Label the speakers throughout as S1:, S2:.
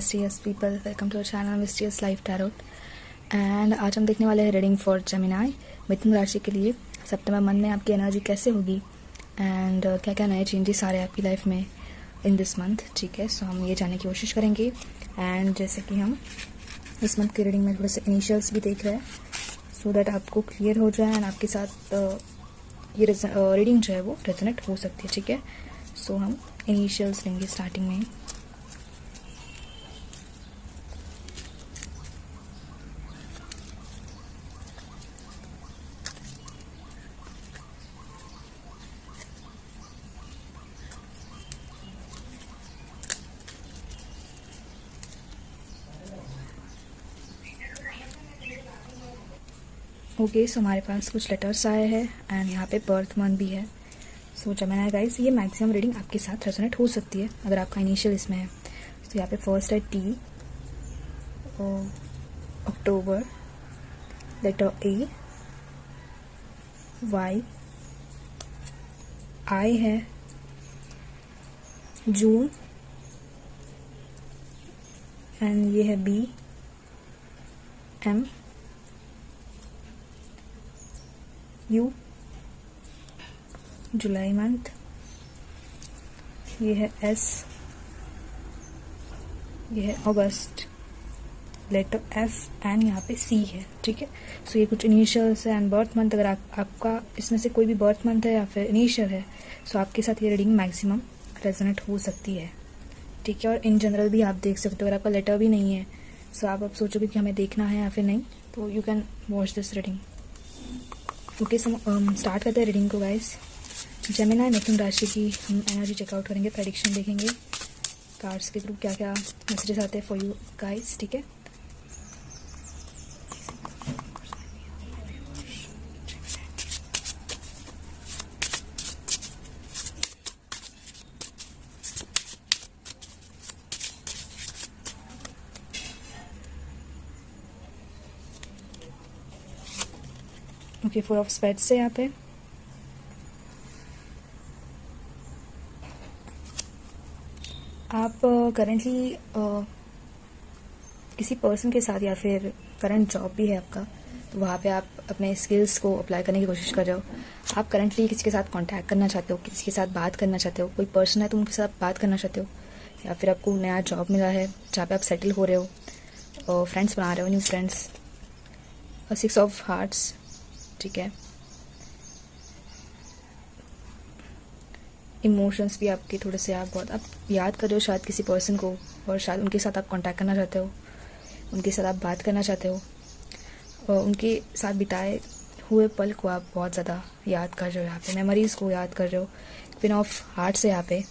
S1: Mysterious people, welcome to our channel mysterious life tarot. And आज हम देखने वाले हैं रीडिंग फॉर जेमिनी, मिथुन राशि के लिए सितंबर मंथ में आपकी एनर्जी कैसे होगी एंड क्या क्या नए चेंजेस आ रहे हैं आपकी लाइफ में इन दिस मंथ। ठीक है, सो हम ये जानने की कोशिश करेंगे। एंड जैसे कि हम इस मंथ की रीडिंग में थोड़े से इनिशियल्स भी देख रहे हैं सो दैट आपको क्लियर हो जाए एंड आपके साथ ये रीडिंग जो है वो रेजोनेट हो सकती है। ठीक है, सो हम इनिशियल्स लेंगे स्टार्टिंग में। ओके, सो हमारे पास कुछ लेटर्स आए हैं एंड यहाँ पे बर्थ मंथ भी है। सो जेमिनी गाइस, ये मैक्सिमम रीडिंग आपके साथ रेजोनेट हो सकती है अगर आपका इनिशियल इसमें है। तो यहाँ पे फर्स्ट है T, October, letter A, Y, I है जून, एंड ये है B, M, U, July month, ये है एस, ये है अगस्त, लेटर एफ एंड यहाँ पे सी है। ठीक है, सो ये कुछ इनिशियल्स है एंड बर्थ मंथ। अगर आपका इसमें से कोई भी बर्थ मंथ है या फिर इनिशियल है सो आपके साथ ये रीडिंग मैक्सिमम रेजोनेट हो सकती है। ठीक है, और इन जनरल भी आप देख सकते हो। अगर आपका लेटर भी नहीं है सो आप सोचोगे कि हमें देखना है या फिर नहीं, तो you can watch this reading. Okay, so start करते हैं रीडिंग को गाइस। जेमिनी मिथुन राशि की हम एनर्जी चेकआउट करेंगे, प्रेडिक्शन देखेंगे, कार्ड्स के थ्रू क्या क्या मैसेजेस आते हैं फॉर यू गाइस। ठीक है, ओके, 4 ऑफ स्पेड्स है यहाँ पे। आप करेंटली किसी पर्सन के साथ या फिर करंट जॉब भी है आपका, तो वहाँ पे आप अपने स्किल्स को अप्लाई करने की कोशिश कर रहे हो। आप करेंटली किसी के साथ कांटेक्ट करना चाहते हो, किसी के साथ बात करना चाहते हो, कोई पर्सन है तो उनके साथ बात करना चाहते हो, या फिर आपको नया जॉब मिला है जहाँ पे आप सेटल हो रहे हो, फ्रेंड्स बना रहे हो, न्यू फ्रेंड्स। 6 ऑफ हार्ट्स, ठीक है। इमोशंस भी आपके थोड़े से आप याद कर रहे हो शायद किसी पर्सन को, और शायद उनके साथ आप कांटेक्ट करना चाहते हो, उनके साथ आप बात करना चाहते हो, और उनके साथ बिताए हुए पल को आप बहुत ज़्यादा याद कर रहे हो। यहाँ पे मेमोरीज को याद कर रहे हो। क्वीन ऑफ हार्ट्स है यहाँ पे।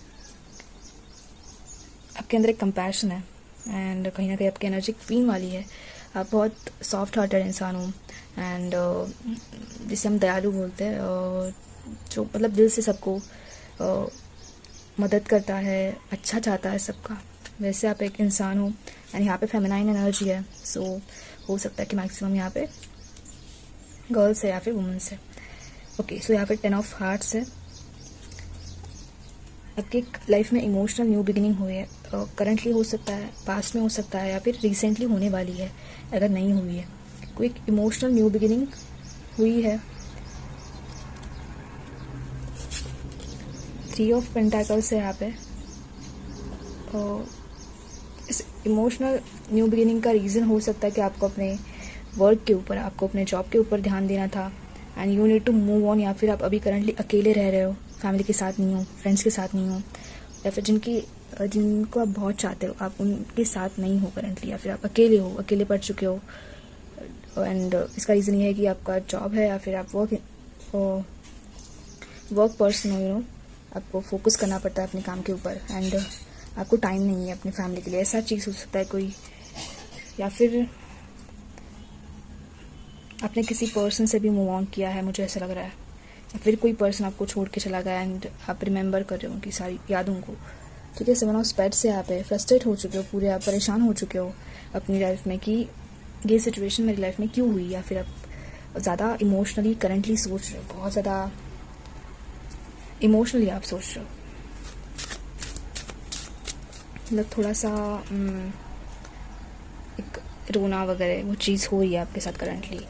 S1: आपके अंदर एक कंपैशन है एंड कहीं ना कहीं आपकी एनर्जी क्वीन वाली है। आप बहुत सॉफ्ट हार्टेड इंसान हो एंड जिसे हम दयालु बोलते हैं, जो मतलब दिल से सबको मदद करता है, अच्छा चाहता है सबका, वैसे आप एक इंसान हो। एंड यहाँ पे फेमिनाइन एनर्जी है, सो हो सकता है कि मैक्सिमम यहाँ पे गर्ल्स है या फिर वुमेंस है। ओके, सो यहाँ पे 10 ऑफ हार्ट्स है। आपकी लाइफ में इमोशनल न्यू बिगिनिंग हुई है, करंटली हो सकता है, पास्ट में हो सकता है, या फिर रिसेंटली होने वाली है अगर नहीं हुई है। कोई इमोशनल न्यू बिगिनिंग हुई है। 3 ऑफ पेंटाकल्स है यहाँ पे। इस इमोशनल न्यू बिगिनिंग का रीज़न हो सकता है कि आपको अपने वर्क के ऊपर, आपको अपने जॉब के ऊपर ध्यान देना था and you need to move on, या फिर आप अभी करंटली अकेले रह रहे हो, फैमिली के साथ नहीं हो, फ्रेंड्स के साथ नहीं हो, या फिर जिनको आप बहुत चाहते हो आप उनके साथ नहीं हो करंटली, या फिर आप अकेले हो, अकेले पड़ चुके हो। एंड इसका रीज़न ये है कि आपका जॉब है या फिर आप वर्क पर्सन हो, आपको फोकस करना पड़ता है अपने काम के ऊपर एंड आपको टाइम नहीं है अपनी फैमिली के लिए। ऐसा चीज़ हो सकता है कोई, या फिर आपने किसी पर्सन से भी मूव ऑन किया है, मुझे ऐसा लग रहा है, या फिर कोई पर्सन आपको छोड़ के चला गया एंड आप रिमेंबर कर रहे हो उनकी सारी यादों को। ठीक है, 7 ऑफ स्पेड्स से यहाँ पे फ्रस्ट्रेट हो चुके हो, पूरे आप परेशान हो चुके हो अपनी लाइफ में कि ये सिचुएशन मेरी लाइफ में क्यों हुई, या फिर आप ज़्यादा इमोशनली करंटली सोच रहे हो, बहुत ज़्यादा इमोशनली आप सोच रहे हो। मतलब थोड़ा सा रोना वगैरह वो चीज़ हो रही है आपके साथ करंटली।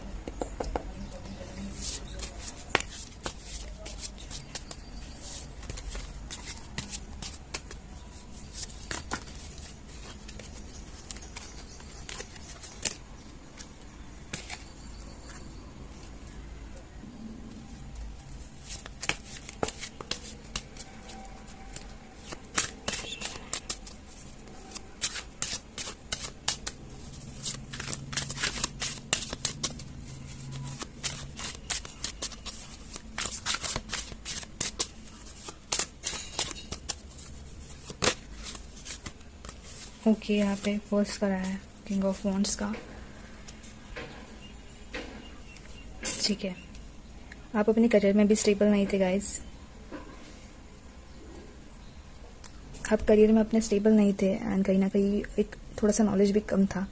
S1: ओके, यहाँ पे फर्स्ट करा है किंग ऑफ वॉन्ड्स का। ठीक है, आप अपने करियर में भी स्टेबल नहीं थे गाइस। आप करियर में अपने स्टेबल नहीं थे एंड कहीं ना कहीं एक थोड़ा सा नॉलेज भी कम था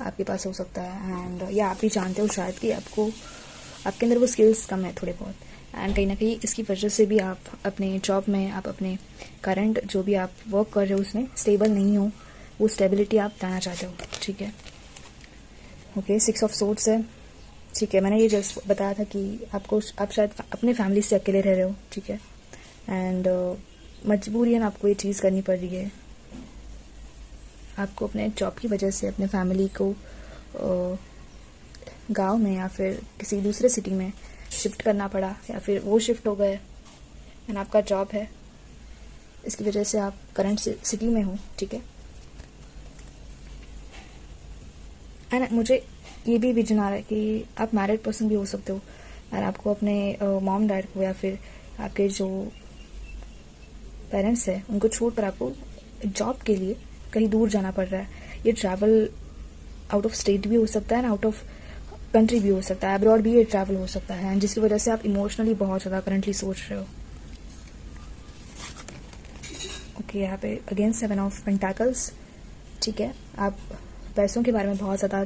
S1: आपके पास हो सकता है। एंड या आप भी जानते हो शायद कि आपके अंदर वो स्किल्स कम है थोड़े बहुत। एंड कहीं ना कहीं इसकी वजह से भी आप अपने जॉब में, आप अपने करंट जो भी आप वर्क कर रहे हो उसमें स्टेबल नहीं हो। वो स्टेबिलिटी आप लाना चाहते हो। ठीक है, ओके, 6 ऑफ सोर्ड्स है। ठीक है, मैंने ये जस्ट बताया था कि आप शायद अपने फैमिली से अकेले रह रहे हो। ठीक है, एंड मजबूरियन आपको ये चीज़ करनी पड़ रही है। आपको अपने जॉब की वजह से अपने फैमिली को गांव में या फिर किसी दूसरे सिटी में शिफ्ट करना पड़ा, या फिर वो शिफ्ट हो गए एंड आपका जॉब है, इसकी वजह से आप करंट सिटी में हो। ठीक है, एंड मुझे ये भी विजन आ रहा है कि आप मैरिड पर्सन भी हो सकते हो और आपको अपने मॉम डैड को या फिर आपके जो पेरेंट्स हैं उनको छोड़ कर आपको जॉब के लिए कहीं दूर जाना पड़ रहा है। ये ट्रैवल आउट ऑफ स्टेट भी हो सकता है, आउट ऑफ कंट्री भी हो सकता है, अब्रॉड भी ये ट्रैवल हो सकता है, जिसकी वजह से आप इमोशनली बहुत ज़्यादा करंटली सोच रहे हो। ओके, यहाँ पे अगेन 7 ऑफ पेंटाकल्स। ठीक है, आप पैसों के बारे में बहुत ज़्यादा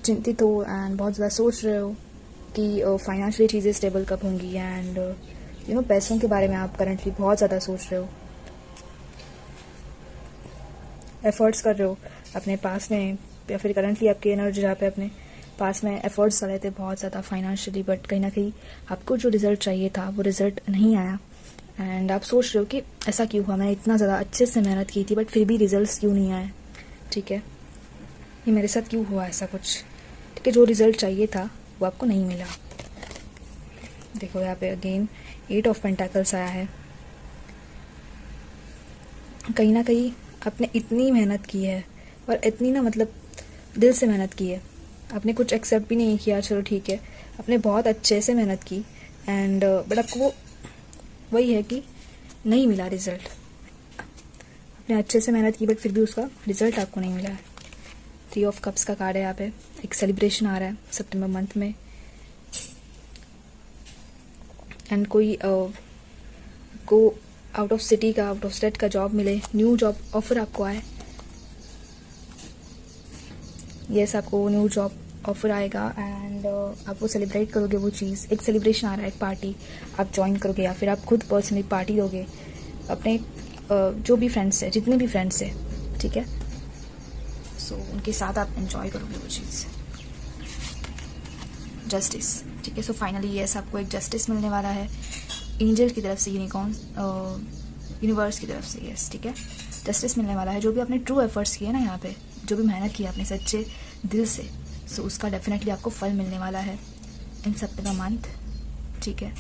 S1: चिंतित हो एंड बहुत ज़्यादा सोच रहे हो कि फाइनेंशियली चीज़ें स्टेबल कब होंगी। एंड पैसों के बारे में आप करंटली बहुत ज़्यादा सोच रहे हो, एफर्ट्स कर रहे हो अपने पास में, या फिर करंटली आपकी एनर्जी जहाँ पे अपने पास में एफर्ट्स कर रहे थे बहुत ज़्यादा फाइनेंशियली, बट कहीं ना कहीं आपको जो रिज़ल्ट चाहिए था वो रिज़ल्ट नहीं आया। एंड आप सोच रहे हो कि ऐसा क्यों हुआ, मैंने इतना ज़्यादा अच्छे से मेहनत की थी बट फिर भी रिजल्ट्स क्यों नहीं आए। ठीक है, ये मेरे साथ क्यों हुआ ऐसा कुछ। ठीक है, जो रिज़ल्ट चाहिए था वो आपको नहीं मिला। देखो यहाँ पे अगेन 8 ऑफ पेंटाकल्स आया है। कहीं ना कहीं आपने इतनी मेहनत की है, और इतनी ना मतलब दिल से मेहनत की है, आपने कुछ एक्सेप्ट भी नहीं किया, चलो ठीक है, आपने बहुत अच्छे से मेहनत की एंड बट आपको वो वही है कि नहीं मिला रिज़ल्ट। आपने अच्छे से मेहनत की बट फिर भी उसका रिज़ल्ट आपको नहीं मिला है। 3 ऑफ कप्स का कार्ड है यहाँ पे। एक सेलिब्रेशन आ रहा है सितंबर मंथ में, एंड कोई को आउट ऑफ सिटी का, आउट ऑफ स्टेट का जॉब मिले, न्यू जॉब ऑफर आपको आए। यस, आपको न्यू जॉब ऑफर आएगा एंड आप वो सेलिब्रेट करोगे वो चीज़। एक सेलिब्रेशन आ रहा है, एक पार्टी आप ज्वाइन करोगे या फिर आप खुद पर्सनली पार्टी दोगे अपने जो भी फ्रेंड्स है, जितने भी फ्रेंड्स है। ठीक है, सो उनके साथ आप एंजॉय करोगे वो चीज़। जस्टिस। ठीक है, सो फाइनली यस, आपको एक जस्टिस मिलने वाला है एंजल की तरफ से, यूनिवर्स की तरफ से। यस, ठीक है, जस्टिस मिलने वाला है। जो भी आपने ट्रू एफर्ट्स किए ना यहाँ पे, जो भी मेहनत की आपने सच्चे दिल से, सो उसका डेफिनेटली आपको फल मिलने वाला है इन सितंबर मंथ। ठीक है,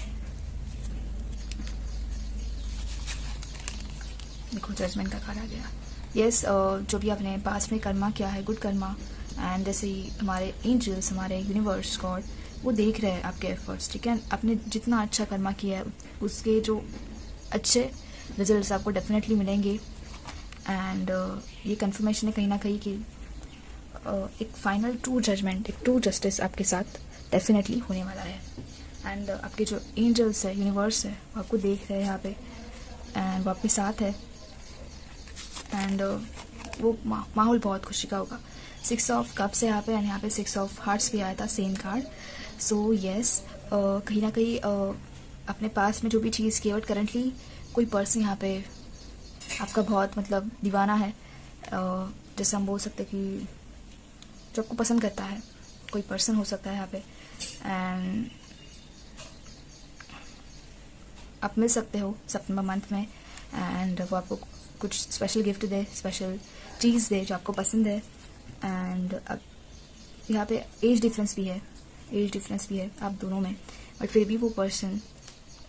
S1: देखो जजमेंट का कार्ड आ गया। यस, जो भी आपने पास में कर्मा किया है, गुड कर्मा, एंड जैसे ही हमारे एंजल्स, हमारे यूनिवर्स, गॉड, वो देख रहे हैं आपके एफर्ट्स। ठीक है, आपने जितना अच्छा कर्मा किया है उसके जो अच्छे रिजल्ट्स आपको डेफिनेटली मिलेंगे। एंड ये कंफर्मेशन है कहीं ना कहीं कि एक फाइनल ट्रू जजमेंट, एक ट्रू जस्टिस आपके साथ डेफिनेटली होने वाला है। एंड आपके जो एंजल्स है, यूनिवर्स है, वो आपको देख रहे हैं यहाँ पे एंड वो आपके साथ है। एंड वो माहौल बहुत खुशी का होगा। 6 ऑफ कप्स है यहाँ पे एंड यहाँ पे 6 ऑफ हार्ट्स भी आया था, सेम कार्ड। सो यस, कहीं ना कहीं अपने पास में जो भी चीज़ की है, बट करंटली कोई पर्सन यहाँ पे आपका बहुत मतलब दीवाना है। जैसे हम बोल सकते कि जो आपको पसंद करता है, कोई पर्सन हो सकता है यहाँ पे, एंड आप मिल सकते हो सितंबर मंथ में, एंड वो आपको कुछ स्पेशल गिफ्ट दे, स्पेशल चीज़ दे जो आपको पसंद है। एंड अब यहाँ पे एज डिफरेंस भी है आप दोनों में, बट फिर भी वो पर्सन,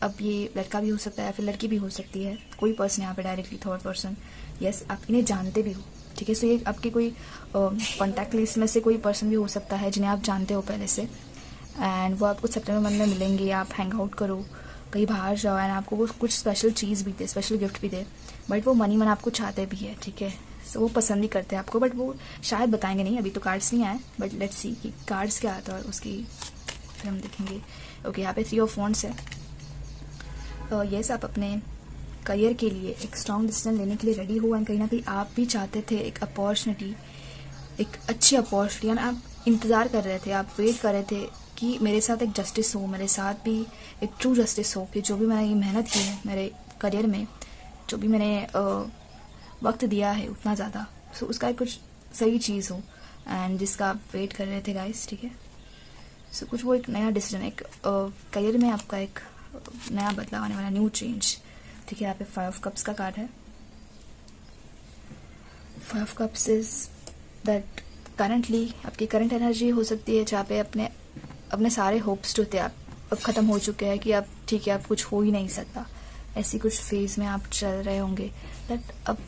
S1: अब ये लड़का भी हो सकता है, फिर लड़की भी हो सकती है, कोई पर्सन यहाँ पे डायरेक्टली थर्ड पर्सन, यस आप इन्हें जानते भी हो, ठीक है। सो ये आपके कोई कॉन्टैक्ट लिस्ट में से कोई पर्सन भी हो सकता है जिन्हें आप जानते हो पहले से, एंड वो आपको सितंबर मंथ में मिलेंगे, आप हैंग आउट करो, कहीं बाहर जाओ, एंड आपको वो कुछ स्पेशल चीज़ भी दे, स्पेशल गिफ्ट भी दे, बट वो मनी मन आपको चाहते भी है, ठीक है। सो वो पसंद ही करते हैं आपको, बट वो शायद बताएंगे नहीं, अभी तो कार्ड्स नहीं आए, बट लेट्स सी कि कार्ड्स क्या आता है और उसकी फिर हम देखेंगे। ओके, यहाँ पे 3 ऑफ वॉन्ड्स है। यस आप अपने करियर के लिए एक स्ट्रॉन्ग डिसीजन लेने के लिए रेडी हो, एंड कहीं ना कहीं आप भी चाहते थे एक अपॉर्चुनिटी, एक अच्छी अपॉर्चुनिटी, एंड आप इंतज़ार कर रहे थे, आप वेट कर रहे थे कि मेरे साथ एक जस्टिस हो, मेरे साथ भी एक ट्रू जस्टिस हो, कि जो भी मैंने ये मेहनत की है मेरे करियर में, जो भी मैंने वक्त दिया है उतना ज़्यादा, सो उसका एक कुछ सही चीज़ हो, एंड जिसका आप वेट कर रहे थे गाइस, ठीक है। सो कुछ वो एक नया डिसीजन, एक करियर में आपका एक नया बदलाव आने वाला, न्यू चेंज, ठीक है। यहाँ पे 5 ऑफ कप्स का कार्ड है। 5 of cups is that currently आपकी करंट एनर्जी हो सकती है जहाँ पे अपने सारे होप्स जो थे आप अब ख़त्म हो चुके हैं, कि अब ठीक है अब कुछ हो ही नहीं सकता, ऐसी कुछ फेज में आप चल रहे होंगे, दैट अब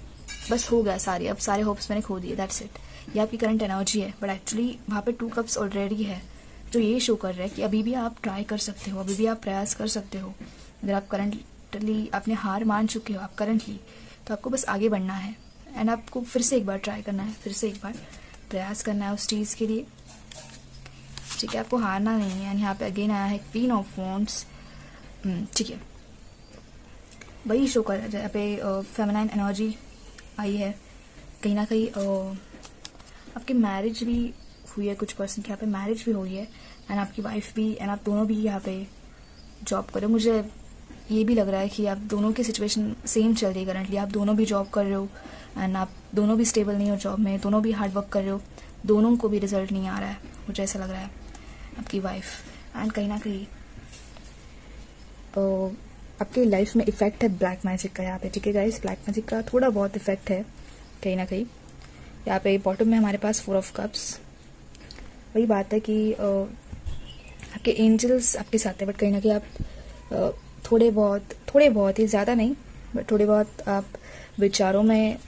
S1: बस हो गया अब सारे होप्स मैंने खो दिए, दैट्स इट। ये आपकी करंट एनर्जी है, बट एक्चुअली वहाँ पे 2 कप्स ऑलरेडी है, जो ये शो कर रहा है कि अभी भी आप ट्राई कर सकते हो, अभी भी आप प्रयास कर सकते हो। अगर आप करंटली आपने हार मान चुके हो, आप करंटली, तो आपको बस आगे बढ़ना है, एंड आपको फिर से एक बार ट्राई करना है, फिर से एक बार प्रयास करना है उस चीज़ के लिए, ठीक है। आपको हारना नहीं है। एंड यहाँ पे अगेन आया है क्वीन ऑफ वॉन्ड्स, ठीक है, वही शो कर रहा है। यहाँ पे फेमिनाइन एनर्जी आई है, कहीं ना कहीं आपकी मैरिज भी हुई है, कुछ पर्सन के यहाँ पे मैरिज भी हुई है, एंड आपकी वाइफ भी, एंड आप दोनों भी यहाँ पे जॉब कर रहे हो। मुझे ये भी लग रहा है कि आप दोनों की सिचुएशन सेम चल रही है करंटली, आप दोनों भी जॉब कर रहे हो, एंड आप दोनों भी स्टेबल नहीं हो जॉब में, दोनों भी हार्ड वर्क कर रहे हो, दोनों को भी रिजल्ट नहीं आ रहा है, मुझे ऐसा लग रहा है आपकी वाइफ। एंड कहीं ना कहीं आपकी लाइफ में इफेक्ट है ब्लैक मैजिक का यहाँ पे, ठीक है गाइस, ब्लैक मैजिक का थोड़ा बहुत इफेक्ट है कहीं ना कहीं। यहाँ पे बॉटम में हमारे पास 4 ऑफ कप्स, वही बात है कि आपके एंजल्स आपके साथ है, बट कहीं ना कहीं आप थोड़े बहुत ही, ज़्यादा नहीं, बट थोड़े बहुत आप विचारों में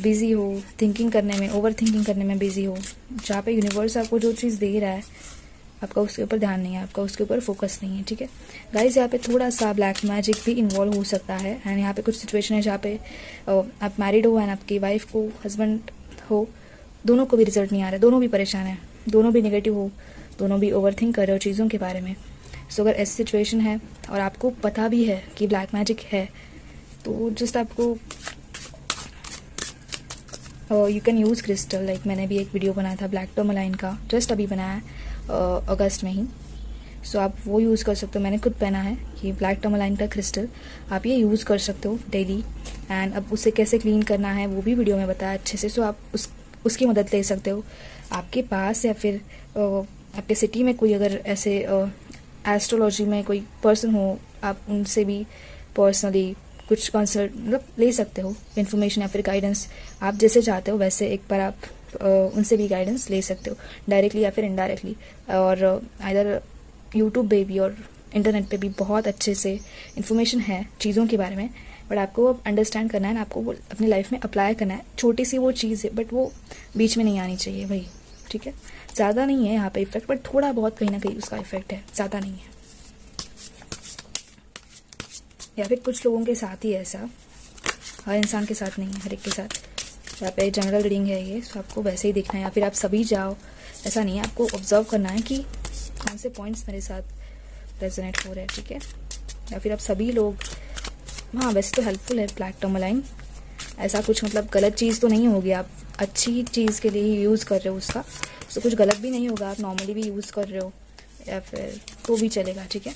S1: बिजी हो, थिंकिंग करने में, ओवर थिंकिंग करने में बिजी हो, जहाँ पे यूनिवर्स आपको जो चीज़ दे रहा है आपका उसके ऊपर ध्यान नहीं है, आपका उसके ऊपर फोकस नहीं है, ठीक है गाइस। यहाँ पे थोड़ा सा ब्लैक मैजिक भी इन्वॉल्व हो सकता है, एंड यहाँ पे कुछ सिचुएशन है जहाँ पे आप मैरिड हो एंड आपकी वाइफ को, हस्बैंड हो, दोनों को भी रिजल्ट नहीं आ रहा है, दोनों भी परेशान है, दोनों भी नेगेटिव हो, दोनों भी ओवर थिंक कर रहे हो चीज़ों के बारे में। सो अगर ऐसी सिचुएशन है और आपको पता भी है कि ब्लैक मैजिक है, तो जस्ट आपको you can use crystal, like मैंने भी एक वीडियो बनाया था ब्लैक टर्मलाइन का, जस्ट अभी बनाया अगस्त में ही, सो आप वो यूज़ कर सकते हो। मैंने खुद पहना है ये ब्लैक टर्मलाइन का क्रिस्टल, आप ये यूज़ कर सकते हो डेली, एंड अब उसे कैसे क्लीन करना है वो भी वीडियो में बताया अच्छे से, सो आप उसकी मदद ले सकते हो। आपके पास या फिर आपके सिटी में कोई अगर ऐसे एस्ट्रोलॉजी में कोई पर्सन हो, आप उनसे भी पर्सनली कुछ कंसल्ट मतलब ले सकते हो, इन्फॉर्मेशन या फिर गाइडेंस, आप जैसे चाहते हो वैसे एक बार आप उनसे भी गाइडेंस ले सकते हो, डायरेक्टली या फिर इनडायरेक्टली। और इधर यूट्यूब पे भी और इंटरनेट पे भी बहुत अच्छे से इन्फॉर्मेशन है चीज़ों के बारे में, बट आपको अंडरस्टैंड करना है, आपको वो अपनी लाइफ में अप्लाई करना है। छोटी सी वो चीज़ है, बट वो बीच में नहीं आनी चाहिए, वही, ठीक है। ज़्यादा नहीं है यहाँ पे इफेक्ट, बट थोड़ा बहुत कहीं ना कहीं उसका इफेक्ट है, ज़्यादा नहीं है। या फिर कुछ लोगों के साथ ही ऐसा, हर इंसान के साथ नहीं है, हर एक के साथ। यहाँ पे जनरल रीडिंग है ये, तो आपको वैसे ही देखना है, या फिर आप सभी जाओ, ऐसा नहीं है, आपको ऑब्जर्व करना है कि कौन से पॉइंट्स मेरे साथ रेजोनेट हो रहे हैं, ठीक है। या फिर आप सभी लोग, हाँ वैसे तो हेल्पफुल है ब्लैक टर्मलाइन, ऐसा कुछ मतलब गलत चीज़ तो नहीं होगी, आप अच्छी चीज़ के लिए ही यूज़ कर रहे हो उसका, तो कुछ गलत भी नहीं होगा, आप नॉर्मली भी यूज़ कर रहे हो या फिर तो भी चलेगा, ठीक है।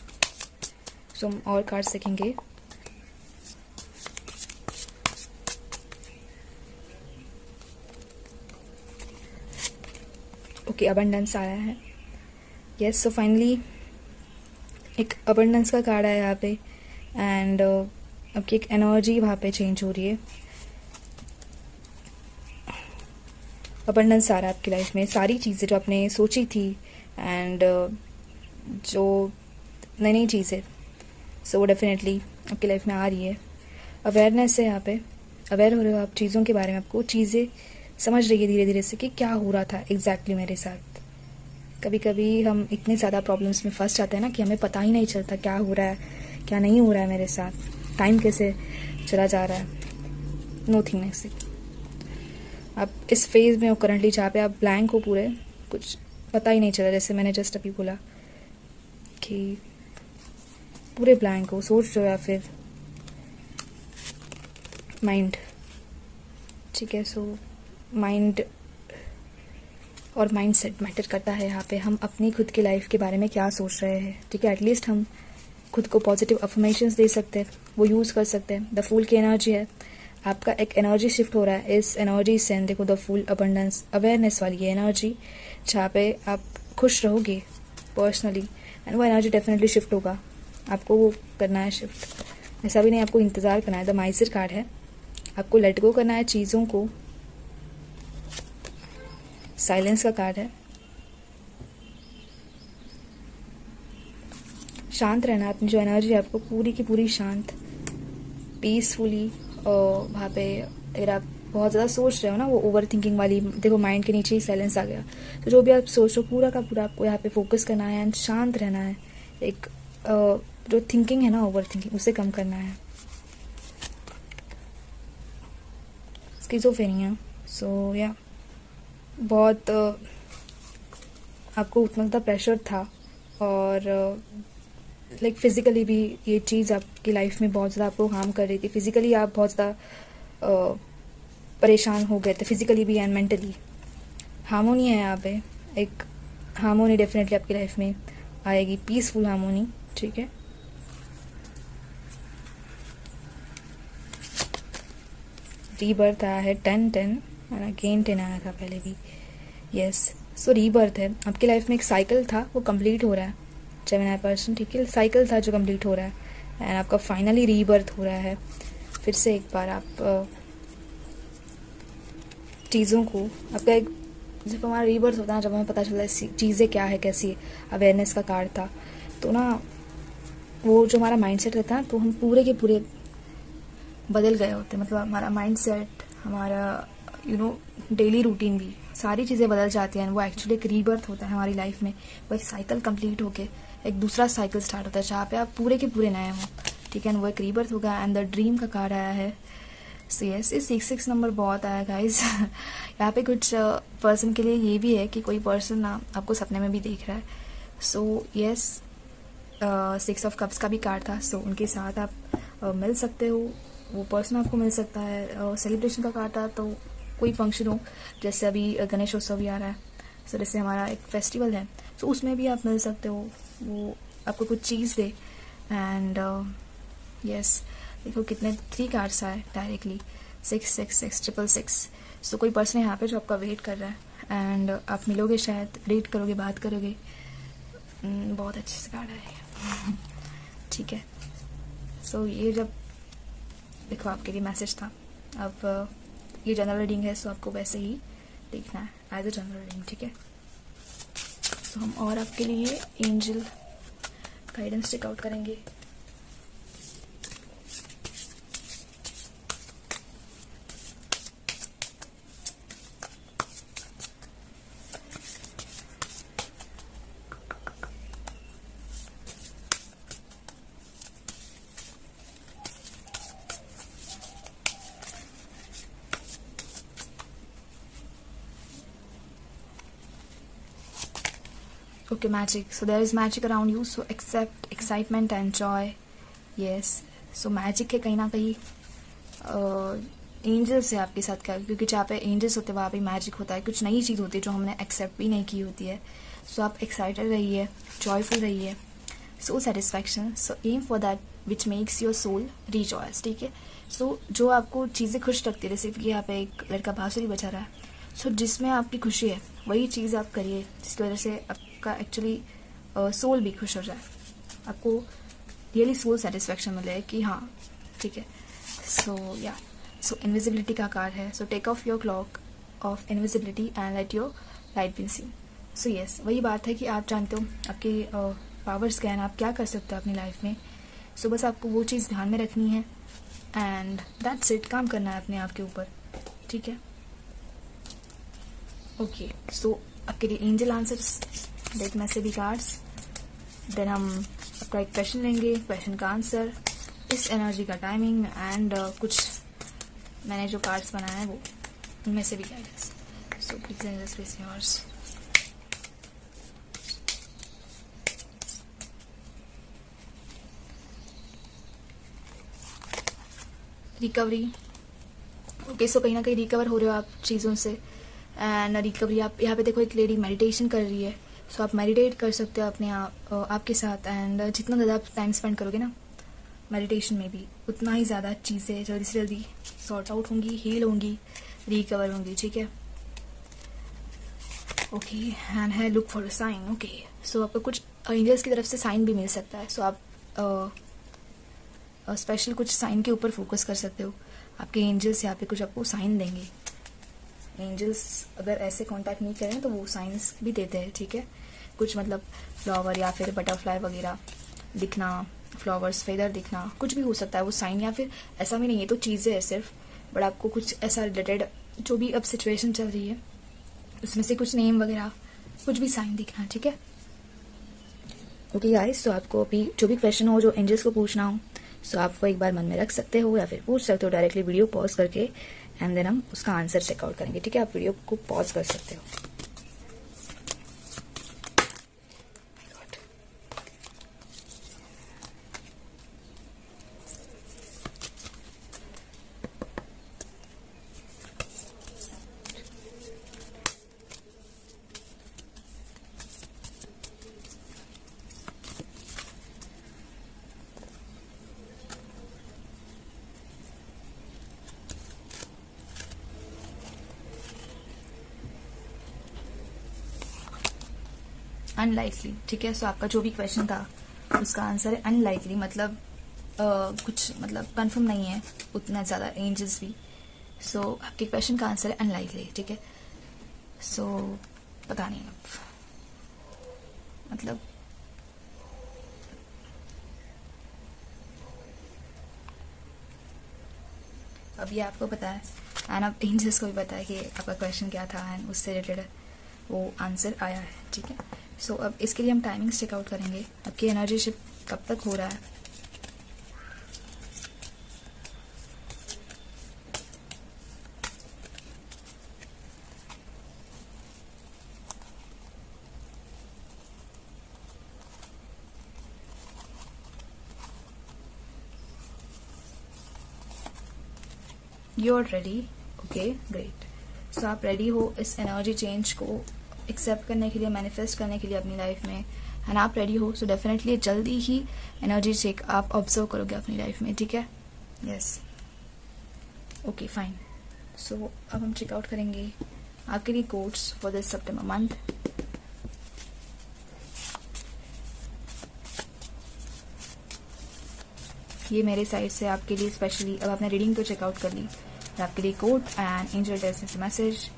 S1: सो हम और कार्ड्स देखेंगे। आपकी अबंडेंस आया है। यस, सो फाइनली एक अबंडेंस का कार्ड है यहाँ पे, एंड आपकी एक एनर्जी वहाँ पे चेंज हो रही है। अबंडेंस आ रहा है आपकी लाइफ में, सारी चीज़ें जो आपने सोची थी एंड जो नई नई चीज़ें, सो वो डेफिनेटली आपकी लाइफ में आ रही है। अवेयरनेस है यहाँ पे, अवेयर हो रहे हो आप चीज़ों के बारे में, आपको चीज़ें समझ रही है धीरे धीरे से कि क्या हो रहा था एग्जैक्टली मेरे साथ। कभी कभी हम इतने ज़्यादा प्रॉब्लम्स में फंस जाते हैं ना कि हमें पता ही नहीं चलता क्या हो रहा है, क्या नहीं हो रहा है मेरे साथ, टाइम कैसे चला जा रहा है। Know thing next. आप इस फेज में हो करंटली जहाँ पे आप ब्लैंक हो, पूरे कुछ पता ही नहीं चला, जैसे मैंने जस्ट अभी बोला कि पूरे ब्लैंक हो, सोच रहे हो या फिर माइंड। ठीक है, सो माइंड और माइंड सेट मैटर करता है यहाँ पे। हम अपनी खुद की लाइफ के बारे में क्या सोच रहे हैं, ठीक है। एटलीस्ट हम खुद को पॉजिटिव अफर्मेशंस दे सकते हैं, वो यूज़ कर सकते हैं। द फूल की एनर्जी है, आपका एक एनर्जी शिफ्ट हो रहा है। इस एनर्जी से देखो, द फुल अबंडेंस अवेयरनेस वाली एनर्जी, जहाँ पे आप खुश रहोगे पर्सनली, एंड वो एनर्जी डेफिनेटली शिफ्ट होगा। आपको वो करना है शिफ्ट, ऐसा भी नहीं आपको इंतज़ार करना है। द माइसर कार्ड है, आपको लेट गो करना है चीज़ों को। साइलेंस का कार्ड है, शांत रहना। अपनी जो एनर्जी है आपको पूरी की पूरी शांत, पीसफुली। और वहाँ पे अगर आप बहुत ज़्यादा सोच रहे हो ना, वो ओवर थिंकिंग वाली, देखो माइंड के नीचे ही साइलेंस आ गया। तो जो भी आप सोच रहे हो पूरा का पूरा आपको यहाँ पे फोकस करना है एंड शांत रहना है। एक जो थिंकिंग है ना, ओवर थिंकिंग, उसे कम करना है। स्किज़ोफ्रेनिया, सो या बहुत आपको उतना ज़्यादा प्रेशर था, और लाइक फिज़िकली भी ये चीज़ आपकी लाइफ में बहुत ज़्यादा आपको हार्म कर रही थी। फिज़िकली आप बहुत ज़्यादा परेशान हो गए थे, फिज़िकली भी एंड मेंटली। हार्मोनी है यहाँ पे, एक हार्मोनी डेफिनेटली आपकी लाइफ में आएगी, पीसफुल हार्मोनी, ठीक है। रीबर्थ आया है 10-10 और अगेन 10 आया था पहले भी। यस, सो रीबर्थ है आपकी लाइफ में। एक साइकिल था, वो कंप्लीट हो रहा है। Gemini, ठीक है, साइकिल था जो कंप्लीट हो रहा है, एंड आपका फाइनली रीबर्थ हो रहा है। फिर से एक बार आप चीज़ों को, आपका एक, जब हमारा रीबर्थ होता है ना, जब हमें पता चलता है चीज़ें क्या है, कैसी, अवेयरनेस का कार्ड था, तो ना वो जो हमारा माइंडसेट रहता है, तो हम पूरे के पूरे बदल गए होते हैं। मतलब हमारा माइंडसेट, हमारा डेली रूटीन भी, सारी चीज़ें बदल जाती हैं। वो एक्चुअली एक रीबर्थ होता है हमारी लाइफ में। वो एक साइकिल कंप्लीट होके एक दूसरा साइकिल स्टार्ट होता है, जहाँ पे आप पूरे के पूरे नए हो, ठीक है। वो एक रीबर्थ होगा। एंड द ड्रीम का कार्ड आया है। सो यस, इस 6 नंबर बहुत आया गाइज। यहाँ पे कुछ पर्सन के लिए ये भी है कि कोई पर्सन ना आपको सपने में भी देख रहा है। सो यस, 6 ऑफ कप्स का भी कार्ड था। सो उनके साथ आप मिल सकते हो, वो पर्सन आपको मिल सकता है। सेलिब्रेशन का कार्ड था, तो कोई फंक्शन हो, जैसे अभी गणेश उत्सव भी आ रहा है, सो जैसे हमारा एक फेस्टिवल है, सो उसमें भी आप मिल सकते हो, वो आपको कुछ चीज़ दे। एंड यस, देखो कितने 3 कार्ड्स आए डायरेक्टली, 66666। सो कोई पर्सन है यहाँ पे जो आपका वेट कर रहा है, एंड आप मिलोगे, शायद रीड करोगे, बात करोगे। बहुत अच्छे से कार्ड आए। ठीक है, सो ये जब देखो आपके लिए मैसेज था। अब ये जनरल रीडिंग है, सो आपको वैसे ही देखना है एज अ जनरल रीडिंग, ठीक है। सो हम और आपके लिए एंजल गाइडेंस चेकआउट करेंगे। Okay, magic. So there is magic around you. So accept excitement and joy. Yes. So magic है कहीं ना कहीं एंजल्स है आपके साथ का, क्योंकि जहाँ पे एंजल्स होते हैं वहाँ पे मैजिक होता है। कुछ नई चीज़ होती है जो हमने एक्सेप्ट भी नहीं की होती है। सो आप एक्साइटेड रहिए, जॉयफुल रहिए, so satisfaction. So aim for that which makes your soul rejoice, ठीक है। सो जो आपको चीज़ें खुश रखती है, जैसे कि यहाँ पे एक लड़का बांसुरी बजा रहा है, सो जिसमें आपकी खुशी है वही चीज़ आप करिए जिसकी वजह से आपका एक्चुअली सोल भी खुश हो जाए, आपको रियली सोल सेटिस्फैक्शन मिले कि हाँ ठीक है। सो इनविजिबिलिटी का कार्ड है, so take off your cloak of invisibility and let your light be seen. So yes, वही बात है कि आप जानते हो आपके पावर्स क्या हैं, आप क्या कर सकते हो अपनी लाइफ में। सो बस आपको वो चीज़ ध्यान में रखनी है एंड दैट्स इट, काम करना है अपने आप के ऊपर, ठीक है। ओके, सो आपके लिए एंजल आंसर्स डेक में से भी कार्ड्स, देन हम आपका एक क्वेश्चन लेंगे, क्वेश्चन का आंसर, इस एनर्जी का टाइमिंग एंड कुछ मैंने जो कार्ड्स बनाए हैं वो उनमें से भी guidance. So please angels please yours. Recovery, okay, so कहीं ना कहीं रिकवर हो रहे हो आप चीज़ों से एंड रिकवरी। आप यहाँ पे देखो एक लेडी मेडिटेशन कर रही है, सो आप मेडिटेट कर सकते हो अपने आपके साथ एंड जितना ज़्यादा आप टाइम स्पेंड करोगे ना मेडिटेशन में भी उतना ही ज़्यादा चीज़ें जल्दी से जल्दी सॉर्ट आउट होंगी, हील होंगी, रिकवर होंगी, ठीक है। ओके, एंड है look for a sign. Okay, so आपको कुछ एंजल्स की तरफ से साइन भी मिल सकता है, सो आप स्पेशल कुछ साइन के ऊपर फोकस कर सकते हो। आपके एंजल्स यहाँ पे कुछ आपको साइन देंगे। एंजल्स अगर ऐसे कांटेक्ट नहीं करें तो वो साइंस भी देते हैं, ठीक है। कुछ मतलब फ्लावर या फिर बटरफ्लाई वगैरह दिखना, फ्लावर्स फेदर दिखना, कुछ भी हो सकता है वो साइन, या फिर ऐसा भी नहीं है तो चीज़ें है सिर्फ, बट आपको कुछ ऐसा रिलेटेड जो भी अब सिचुएशन चल रही है उसमें से कुछ नेम वगैरह कुछ भी साइन दिखना, ठीक है। ओके गाइस, तो आपको अभी जो भी क्वेश्चन हो जो एंजल्स को पूछना हो सो आपको एक बार मन में रख सकते हो या फिर पूछ सकते हो डायरेक्टली वीडियो पॉज करके एंड देन हम उसका आंसर चेकआउट करेंगे, ठीक है। आप वीडियो को पॉज कर सकते हो। अनलाइकली, ठीक है। सो आपका जो भी क्वेश्चन था उसका आंसर है अनलाइकली, मतलब कुछ मतलब कंफर्म नहीं है उतना ज़्यादा एंजल्स भी। सो आपके क्वेश्चन का आंसर है अनलाइकली, ठीक है। सो पता नहीं अब मतलब अब ये आपको पता है एंड अब एंजल्स को भी पता है कि आपका क्वेश्चन क्या था एंड उससे रिलेटेड वो आंसर आया है, ठीक है। सो अब इसके लिए हम टाइमिंग्स चेकआउट करेंगे, आपकी एनर्जी शिफ्ट कब तक हो रहा है। You are ready, okay great. So आप रेडी हो इस एनर्जी चेंज को एक्सेप्ट करने के लिए, मैनिफेस्ट करने के लिए अपनी लाइफ में, एंड आप रेडी हो सो डेफिनेटली जल्दी ही एनर्जी चेक आप ऑब्जर्व करोगे अपनी लाइफ में, ठीक है। Yes, okay fine. सो अब हम चेकआउट करेंगे आपके लिए codes for this September month. ये मेरे साइड से आपके लिए स्पेशली, अब आपने रीडिंग तो चेकआउट कर ली, आपके लिए code and angel tells message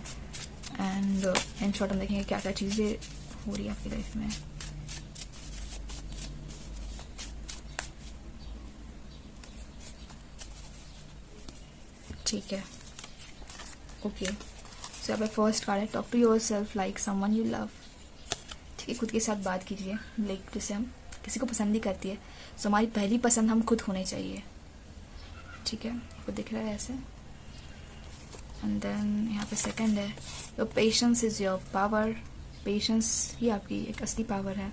S1: and in short हम देखेंगे क्या क्या चीज़ें हो रही है आपकी लाइफ में। ठीक है, ओके। सो यहाँ पे फर्स्ट कार्ड है talk to yourself like someone you love, ठीक है। खुद के साथ बात कीजिए लाइक जैसे हम किसी को पसंद ही करती है, सो हमारी पहली पसंद हम खुद होने चाहिए, ठीक है। आपको दिख रहा है ऐसे। एंड देन यहाँ पे सेकंड है your patience is your power, patience ही आपकी एक असली पावर है।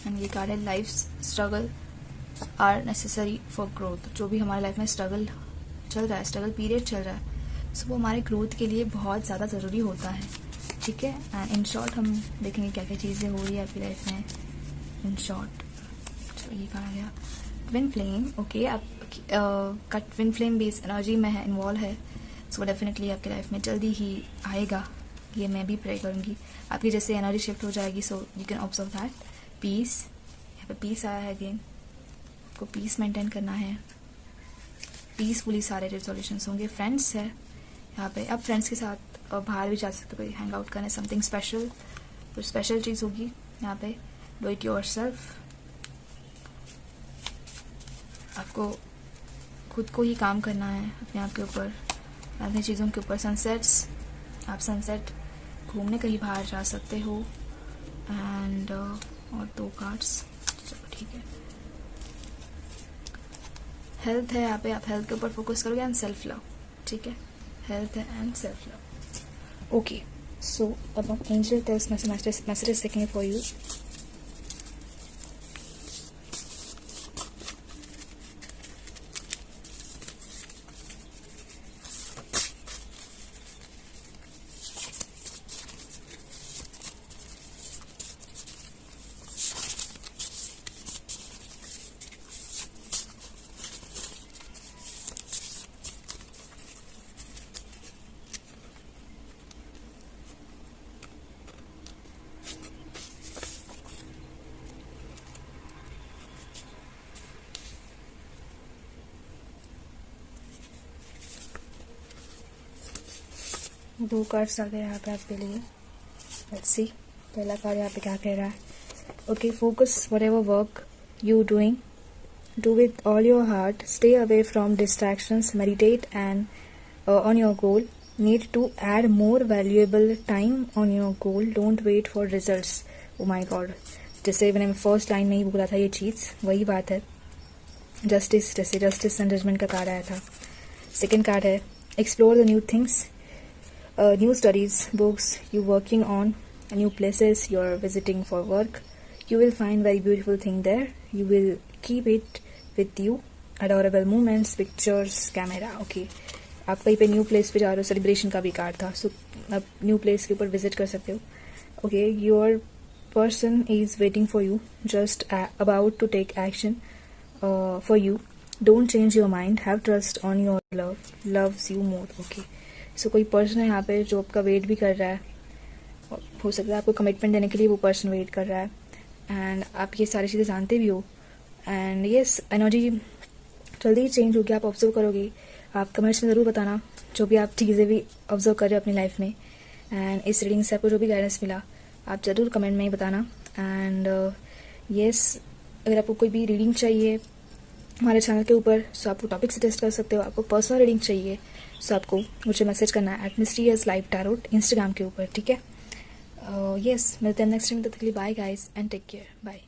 S1: एंड ये कार्ड है life struggle are necessary for growth, जो भी हमारे लाइफ में स्ट्रगल चल रहा है, स्ट्रगल पीरियड चल रहा है, सो वो हमारे ग्रोथ के लिए बहुत ज़्यादा ज़रूरी होता है, ठीक है। एंड इन शॉर्ट हम देखेंगे क्या क्या चीज़ें हो रही है आपकी लाइफ में इन शॉर्ट। चलो ये कहा गया ट्विन फ्लेम, ओके। आप का ट्विन फ्लेम बेस एनर्जी में है, इन्वॉल्व है, सो डेफिनेटली आपकी लाइफ में जल्दी ही आएगा, ये मैं भी प्रे करूँगी। आपकी जैसे एनर्जी शिफ्ट हो जाएगी, so you can observe that peace. यहाँ पे पीस आया है अगेन, आपको पीस मेंटेन करना है, पीसफुली सारे रेजोल्यूशंस होंगे। फ्रेंड्स है यहाँ पे, अब फ्रेंड्स के साथ बाहर भी जा सकते हो, कोई हैंग आउट करना, समथिंग स्पेशल, कुछ स्पेशल चीज़ होगी यहाँ पे। डू इट योरसेल्फ, आपको खुद को ही काम करना है अपने आप के ऊपर, अपनी चीज़ों के ऊपर। सनसेट्स, आप सनसेट घूमने कहीं बाहर जा सकते हो। एंड और 2 कार्ड्स, चलो ठीक है। हेल्थ है यहाँ पे, आप हेल्थ के ऊपर फोकस करोगे एंड सेल्फ लव, ठीक है। हेल्थ है एंड सेल्फ लव, ओके। सो अब हम एंजल टेल्स मैसेजेस देखेंगे फॉर यू। दो कार्ड्स आ गए यहाँ पे आपके लिए। लेट्स सी पहला कार्ड यहाँ पे क्या कह रहा है। Okay, focus whatever work you doing, do with all your heart, stay away from distractions, meditate and on your goal, need to add more valuable time on your goal, don't wait for results. Oh my God, जैसे मैंने first line में ही बोला था ये चीज़, वही बात है। Justice, जैसे जस्टिस एंड जजमेंट का कार्ड आया था। सेकेंड कार्ड है explore the new things, new studies, books, you working on new places, you're visiting for work, you will find very beautiful thing there, you will keep it with you, adorable moments, pictures, camera। okay, आप कहीं पे new place पे जा रहे हो, celebration का भी card था, सो आप न्यू प्लेस के ऊपर विजिट कर सकते हो। Okay, your person is waiting for you, just about to take action for you, don't change your mind, have trust on your love, loves you more. Okay, so कोई person है यहाँ पे जो आपका वेट भी कर रहा है, हो सकता है आपको कमिटमेंट देने के लिए वो पर्सन वेट कर रहा है, एंड आप ये सारी चीज़ें जानते भी हो। एंड यस, एनर्जी जल्दी ही चेंज होगी, आप ऑब्जर्व करोगे। आप कमेंट्स में ज़रूर बताना जो भी आप चीज़ें भी ऑब्जर्व कर रहे हो अपनी लाइफ में, एंड इस रीडिंग से आपको जो भी गाइडेंस मिला आप ज़रूर कमेंट में ही बताना। एंड यस, अगर आपको कोई भी रीडिंग चाहिए हमारे चैनल के ऊपर, सो आप वो टॉपिक सजेस्ट कर सकते हो। आपको पर्सनल रीडिंग चाहिए, सो आपको मुझे मैसेज करना है @mysterious_life_tarot इंस्टाग्राम के ऊपर, ठीक है। यस, मिलते हैं नेक्स्ट टाइम, तब तक के लिए bye guys and take care, bye.